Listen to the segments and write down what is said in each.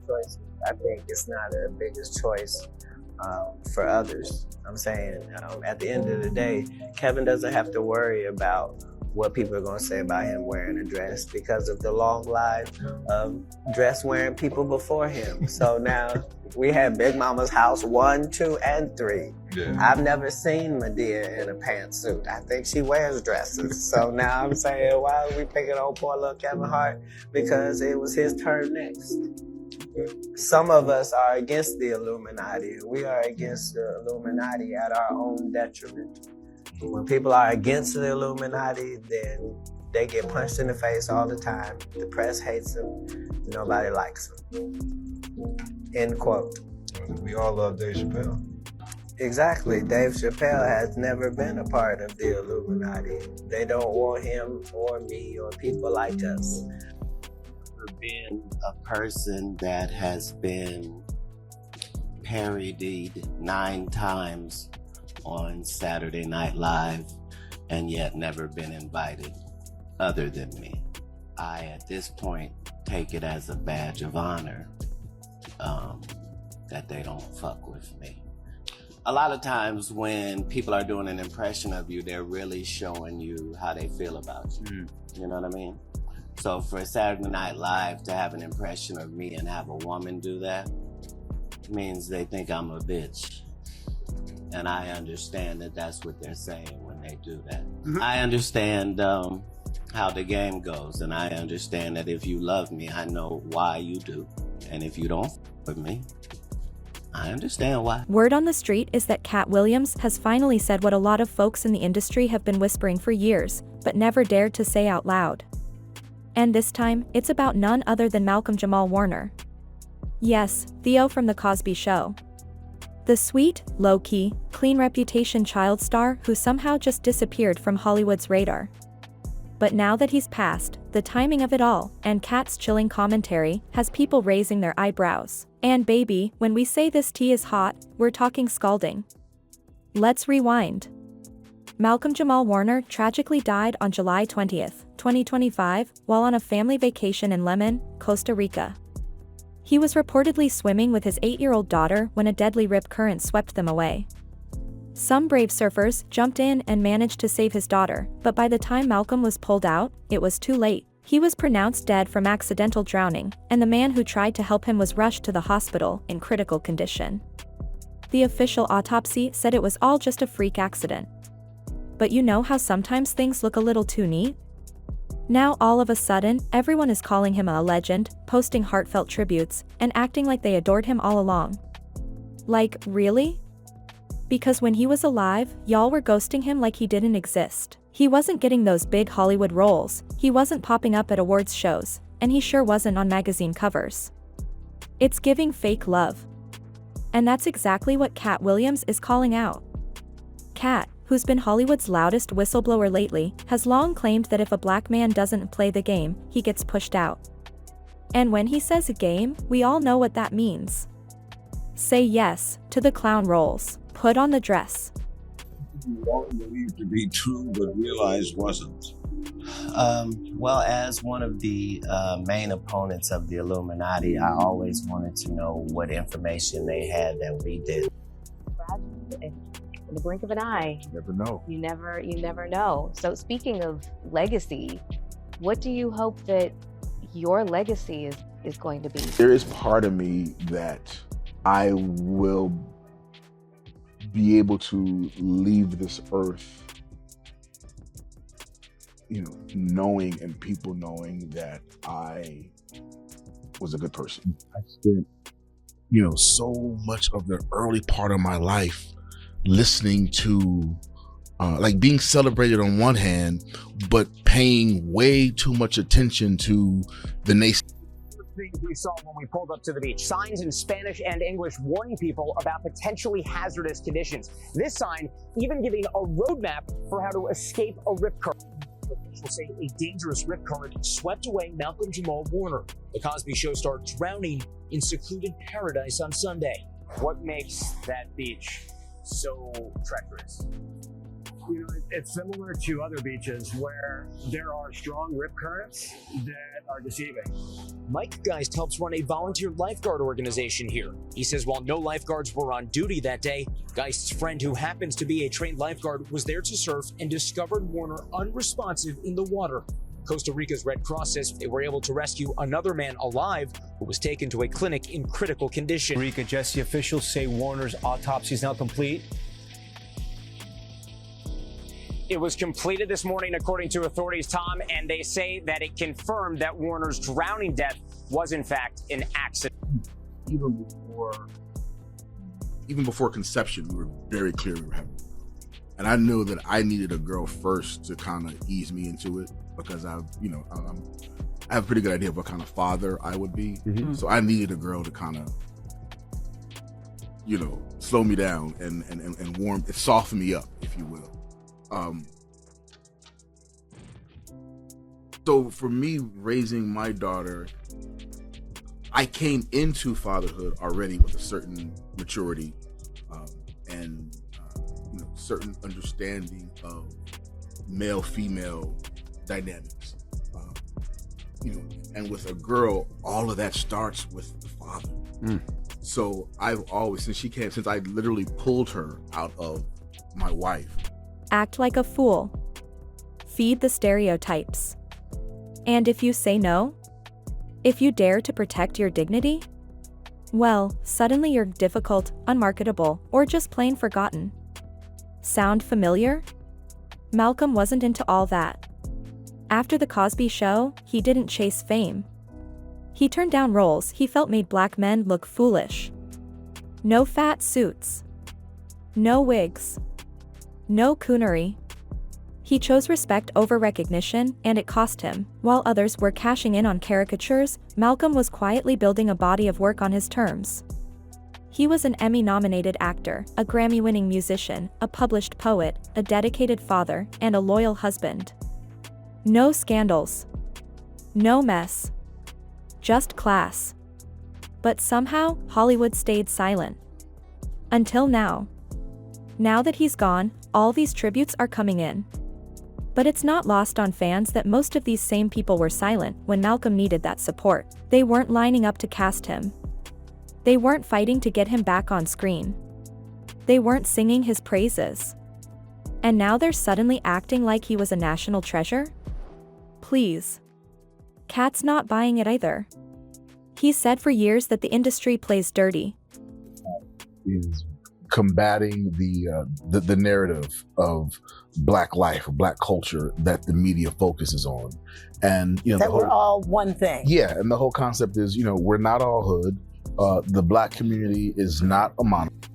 choices. I think it's not the biggest choice for others. I'm saying at the end of the day, Kevin doesn't have to worry about what people are going to say about him wearing a dress because of the long line of dress wearing people before him. So now we have Big Mama's house 1, 2, and 3. Yeah. I've never seen Medea in a pantsuit. I think she wears dresses. So now I'm saying, why are we picking on poor little Kevin Hart? Because it was his turn next. Some of us are against the Illuminati. We are against the Illuminati at our own detriment. When people are against the Illuminati, then they get punched in the face all the time. The press hates them. Nobody likes them. End quote. We all love Dave Chappelle. Exactly. Dave Chappelle has never been a part of the Illuminati. They don't want him or me or people like us. Been a person that has been parodied 9 times on Saturday Night Live and yet never been invited other than me. I, at this point, take it as a badge of honor that they don't fuck with me. A lot of times when people are doing an impression of you, they're really showing you how they feel about you. You know what I mean? So for Saturday Night Live to have an impression of me and have a woman do that means they think I'm a bitch. And I understand that that's what they're saying when they do that. Mm-hmm. I understand how the game goes, and I understand that if you love me, I know why you do. And if you don't with me, I understand why. Word on the street is that Katt Williams has finally said what a lot of folks in the industry have been whispering for years, but never dared to say out loud. And this time, it's about none other than Malcolm-Jamal Warner. Yes, Theo from The Cosby Show. The sweet, low-key, clean reputation child star who somehow just disappeared from Hollywood's radar. But now that he's passed, the timing of it all, and Katt's chilling commentary, has people raising their eyebrows. And baby, when we say this tea is hot, we're talking scalding. Let's rewind. Malcolm-Jamal Warner tragically died on July 20th, 2025, while on a family vacation in Lemon, Costa Rica. He was reportedly swimming with his 8-year-old daughter when a deadly rip current swept them away. Some brave surfers jumped in and managed to save his daughter, but by the time Malcolm was pulled out, it was too late. He was pronounced dead from accidental drowning, and the man who tried to help him was rushed to the hospital in critical condition. The official autopsy said it was all just a freak accident. But you know how sometimes things look a little too neat? Now all of a sudden, everyone is calling him a legend, posting heartfelt tributes, and acting like they adored him all along. Like, really? Because when he was alive, y'all were ghosting him like he didn't exist. He wasn't getting those big Hollywood roles, he wasn't popping up at awards shows, and he sure wasn't on magazine covers. It's giving fake love. And that's exactly what Katt Williams is calling out. Katt, who's been Hollywood's loudest whistleblower lately, has long claimed that if a black man doesn't play the game, he gets pushed out. And when he says a game, we all know what that means. Say yes to the clown roles. Put on the dress. You don't believe to be true, but realized wasn't. Well, as one of the main opponents of the Illuminati, I always wanted to know what information they had that we did. In the blink of an eye. You never know. You never know. So speaking of legacy, what do you hope that your legacy is going to be? There is part of me that I will be able to leave this earth, knowing and people knowing that I was a good person. I spent, so much of the early part of my life listening to being celebrated on one hand, but paying way too much attention to the nation. Things we saw when we pulled up to the beach. Signs in Spanish and English warning people about potentially hazardous conditions. This sign even giving a roadmap for how to escape a rip current. Officials say a dangerous rip current swept away Malcolm-Jamal Warner. The Cosby Show star drowning in secluded paradise on Sunday. What makes that beach so treacherous? You know, it's similar to other beaches where there are strong rip currents that are deceiving. Mike Geist helps run a volunteer lifeguard organization here. He says while no lifeguards were on duty that day, Geist's friend, who happens to be a trained lifeguard, was there to surf and discovered Warner unresponsive in the water. Costa Rica's Red Cross says they were able to rescue another man alive who was taken to a clinic in critical condition. Rica, Jesse, officials say Warner's autopsy is now complete. It was completed this morning, according to authorities, Tom, and they say that it confirmed that Warner's drowning death was, in fact, an accident. Even before conception, we were very clear we were having. And I knew that I needed a girl first to kind of ease me into it, because I have a pretty good idea of what kind of father I would be. Mm-hmm. So I needed a girl to kind of, slow me down and warm, soften me up, if you will. So for me, raising my daughter, I came into fatherhood already with a certain maturity and certain understanding of male-female dynamics. And with a girl, all of that starts with the father. So I've always, since I literally pulled her out of my wife. Act like a fool. Feed the stereotypes. And if you say no, if you dare to protect your dignity, well, suddenly you're difficult, unmarketable, or just plain forgotten. Sound familiar? Malcolm wasn't into all that. After The Cosby Show, he didn't chase fame. He turned down roles he felt made black men look foolish. No fat suits. No wigs. No coonery. He chose respect over recognition, and it cost him. While others were cashing in on caricatures, Malcolm was quietly building a body of work on his terms. He was an Emmy-nominated actor, a Grammy-winning musician, a published poet, a dedicated father, and a loyal husband. No scandals. No mess. Just class. But somehow, Hollywood stayed silent. Until now. Now that he's gone, all these tributes are coming in. But it's not lost on fans that most of these same people were silent when Malcolm needed that support. They weren't lining up to cast him. They weren't fighting to get him back on screen. They weren't singing his praises. And now they're suddenly acting like he was a national treasure? Please. Katt's not buying it either. He's said for years that the industry plays dirty. Is combating the narrative of Black life, Black culture that the media focuses on, and that we're all one thing. Yeah, and the whole concept is we're not all hood. The Black community is not a monolith.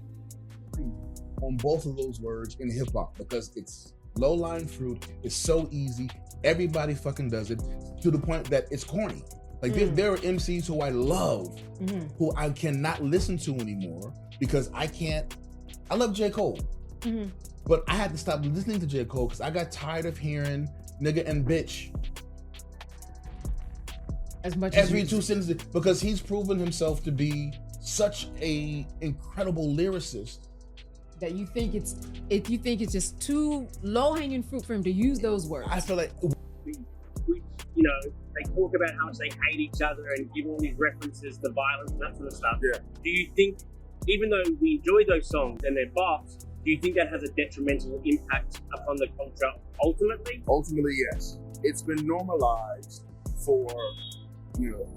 On both of those words in hip hop, because it's low-lying fruit. It's so easy. Everybody fucking does it to the point that it's corny. Like there are MCs who I love, who I cannot listen to anymore because I love J. Cole, but I had to stop listening to J. Cole because I got tired of hearing nigga and bitch as much every 2 sentences, because he's proven himself to be such a incredible lyricist that you think it's just too low-hanging fruit for him to use those words. I feel like they talk about how much they hate each other and give all these references to violence and that sort of stuff. Yeah. Do you think, even though we enjoy those songs and they're bops, do you think that has a detrimental impact upon the culture ultimately? Ultimately, yes. It's been normalized for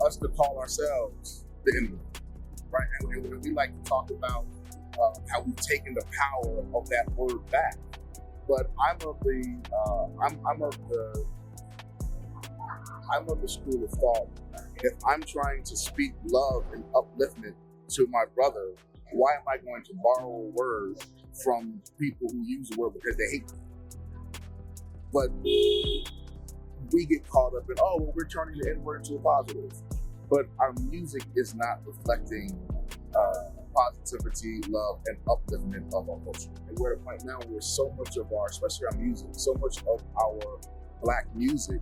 us to call ourselves the N-word, right? And we like to talk about how we've taken the power of that word back. But I'm of the school of thought. If I'm trying to speak love and upliftment to my brother, why am I going to borrow a word from people who use the word because they hate me? But we get caught up in, we're turning the N-word into a positive. But our music is not reflecting positivity, love, and upliftment of our culture. And we're at a point now where so much of our, especially our music, so much of our Black music,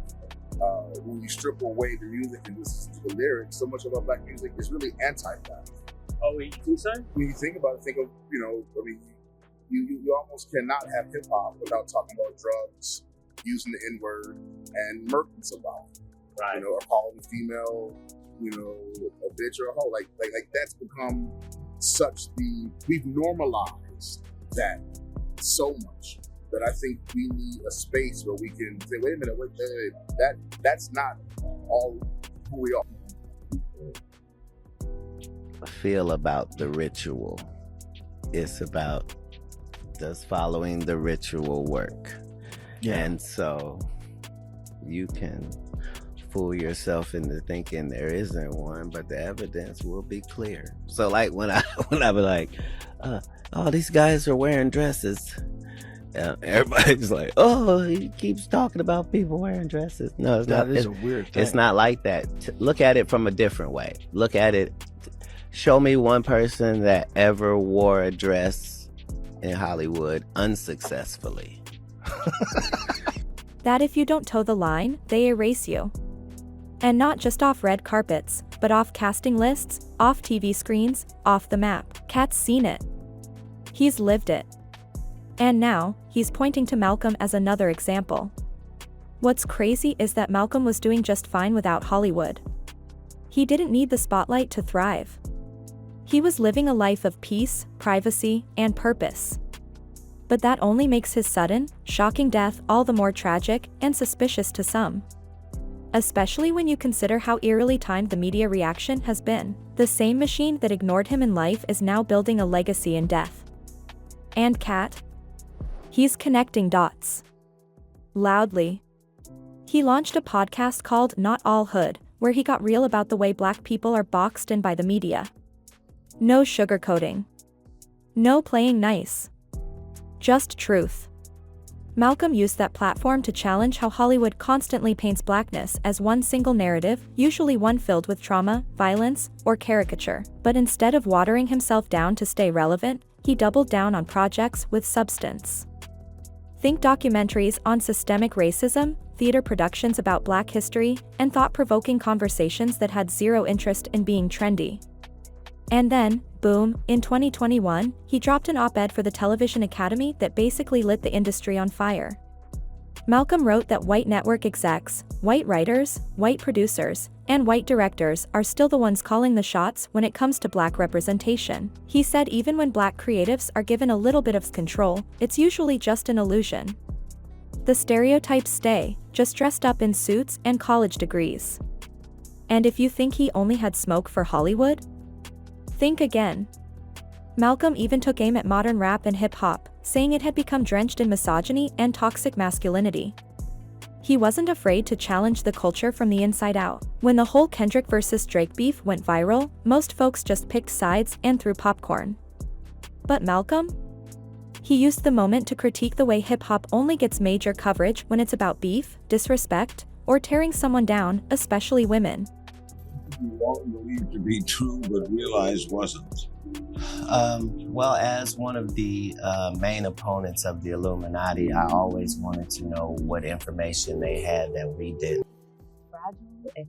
when you strip away the music and listen to the lyrics, so much of our Black music is really anti-Black. Oh, you think so? When you think about it, think of, you almost cannot have hip hop without talking about drugs, using the N-word, and murking somebody. Right. You know, or calling a female, you know, a bitch or a hoe. Like that's become we've normalized that so much that I think we need a space where we can say, wait a minute, that's not all who we are. Feel about the ritual. It's about does following the ritual work. Yeah. And so you can fool yourself into thinking there isn't one, but the evidence will be clear. So like when I be like, oh, these guys are wearing dresses. Everybody's like, oh, he keeps talking about people wearing dresses. No, it's not. It's a weird thing. It's not like that. Look at it from a different way. Look at it. Show me one person that ever wore a dress in Hollywood unsuccessfully. That if you don't toe the line, they erase you. And not just off red carpets, but off casting lists, off TV screens, off the map. Katt's seen it. He's lived it. And now, he's pointing to Malcolm as another example. What's crazy is that Malcolm was doing just fine without Hollywood. He didn't need the spotlight to thrive. He was living a life of peace, privacy, and purpose. But that only makes his sudden, shocking death all the more tragic and suspicious to some. Especially when you consider how eerily timed the media reaction has been. The same machine that ignored him in life is now building a legacy in death. And Katt? He's connecting dots. Loudly. He launched a podcast called Not All Hood, where he got real about the way Black people are boxed in by the media. No sugarcoating. No playing nice. Just truth. Malcolm used that platform to challenge how Hollywood constantly paints Blackness as one single narrative, usually one filled with trauma, violence, or caricature. But instead of watering himself down to stay relevant, he doubled down on projects with substance. Think documentaries on systemic racism, theater productions about Black history, and thought-provoking conversations that had zero interest in being trendy. And then, boom, in 2021, he dropped an op-ed for the Television Academy that basically lit the industry on fire. Malcolm wrote that white network execs, white writers, white producers, and white directors are still the ones calling the shots when it comes to Black representation. He said even when Black creatives are given a little bit of control, it's usually just an illusion. The stereotypes stay, just dressed up in suits and college degrees. And if you think he only had smoke for Hollywood, think again. Malcolm even took aim at modern rap and hip-hop, saying it had become drenched in misogyny and toxic masculinity. He wasn't afraid to challenge the culture from the inside out. When the whole Kendrick versus Drake beef went viral, most folks just picked sides and threw popcorn. But Malcolm? He used the moment to critique the way hip-hop only gets major coverage when it's about beef, disrespect, or tearing someone down, especially women. You all believe to be true, but realize wasn't. Well, as one of the main opponents of the Illuminati, I always wanted to know what information they had that we didn't. Fragile and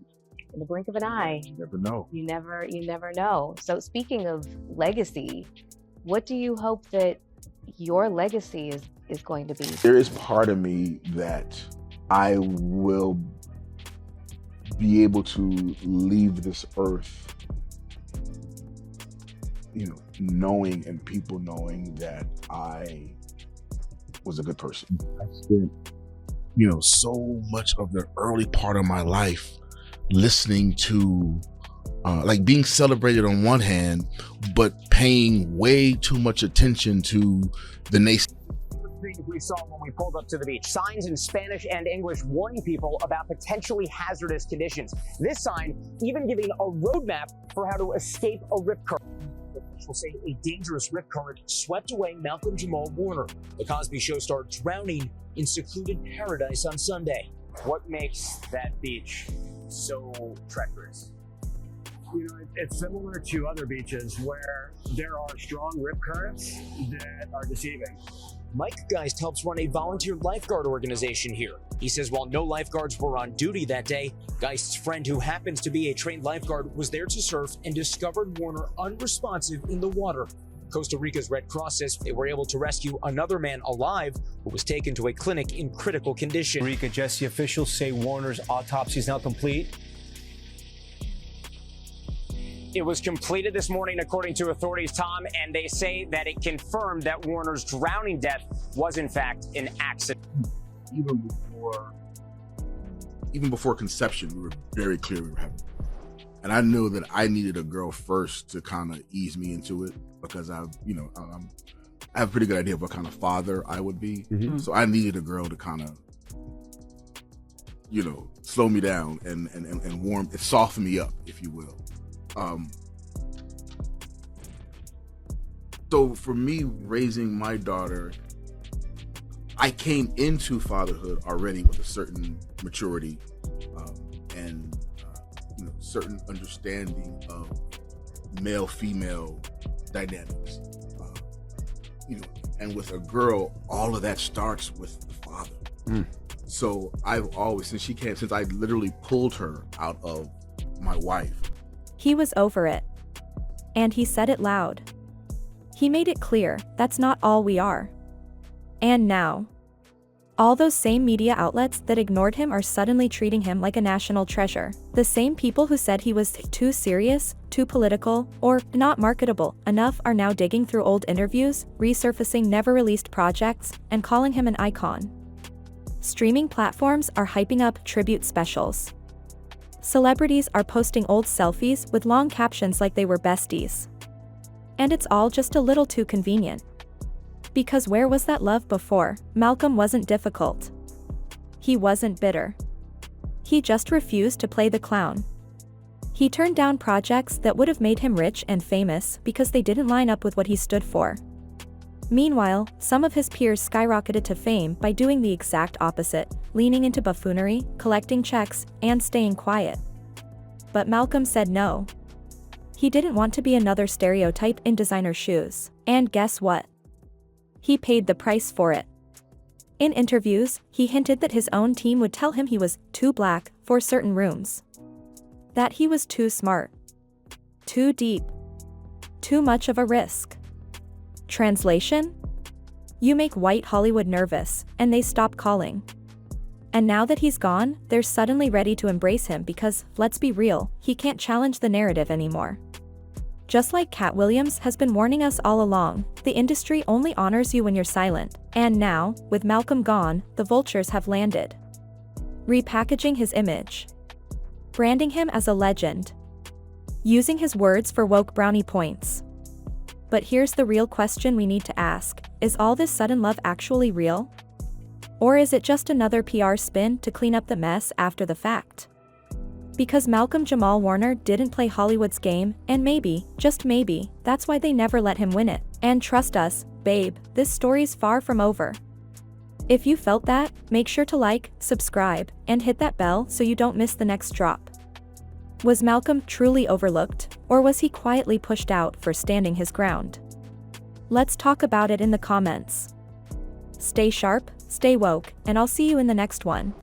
in the blink of an eye. You never know. You never know. So speaking of legacy, what do you hope that your legacy is going to be? There is part of me that I will be able to leave this earth, knowing and people knowing that I was a good person. I spent, so much of the early part of my life listening to, being celebrated on one hand, but paying way too much attention to the nation. We saw when we pulled up to the beach. Signs in Spanish and English warning people about potentially hazardous conditions. This sign even giving a roadmap for how to escape a rip current. Officials say a dangerous rip current swept away Malcolm-Jamal Warner. The Cosby Show star drowning in secluded paradise on Sunday. What makes that beach so treacherous? It's similar to other beaches where there are strong rip currents that are deceiving. Mike Geist helps run a volunteer lifeguard organization here. He says while no lifeguards were on duty that day, Geist's friend, who happens to be a trained lifeguard, was there to surf and discovered Warner unresponsive in the water. Costa Rica's Red Cross says they were able to rescue another man alive who was taken to a clinic in critical condition. Rica Jesse officials say Warner's autopsy is now complete. It was completed this morning, according to authorities, Tom, and they say that it confirmed that Warner's drowning death was, in fact, an accident. Even before conception, we were very clear we were having. And I knew that I needed a girl first to kind of ease me into it, because I have a pretty good idea of what kind of father I would be. Mm-hmm. So I needed a girl to kind of, slow me down and warm, soften me up, if you will. So for me, raising my daughter, I came into fatherhood already with a certain maturity and certain understanding of male-female dynamics. And with a girl, all of that starts with the father. Mm. So I've always, since I literally pulled her out of my wife. He was over it. And he said it loud. He made it clear, that's not all we are. And now, all those same media outlets that ignored him are suddenly treating him like a national treasure. The same people who said he was too serious, too political, or not marketable enough are now digging through old interviews, resurfacing never-released projects, and calling him an icon. Streaming platforms are hyping up tribute specials. Celebrities are posting old selfies with long captions like they were besties. And it's all just a little too convenient. Because where was that love before? Malcolm wasn't difficult. He wasn't bitter. He just refused to play the clown. He turned down projects that would have made him rich and famous because they didn't line up with what he stood for. Meanwhile, some of his peers skyrocketed to fame by doing the exact opposite, leaning into buffoonery, collecting checks, and staying quiet. But Malcolm said no. He didn't want to be another stereotype in designer shoes. And guess what? He paid the price for it. In interviews, he hinted that his own team would tell him he was too black for certain rooms. That he was too smart. Too deep. Too much of a risk. Translation? You make white Hollywood nervous, and they stop calling. And now that he's gone, they're suddenly ready to embrace him because, let's be real, he can't challenge the narrative anymore. Just like Katt Williams has been warning us all along, the industry only honors you when you're silent. And now, with Malcolm gone, the vultures have landed. Repackaging his image. Branding him as a legend. Using his words for woke brownie points. But here's the real question we need to ask. Is all this sudden love actually real? Or is it just another PR spin to clean up the mess after the fact? Because Malcolm-Jamal Warner didn't play Hollywood's game, and maybe, just maybe, that's why they never let him win it. And trust us, babe, this story's far from over. If you felt that, make sure to like, subscribe, and hit that bell so you don't miss the next drop. Was Malcolm truly overlooked, or was he quietly pushed out for standing his ground? Let's talk about it in the comments. Stay sharp, stay woke, and I'll see you in the next one.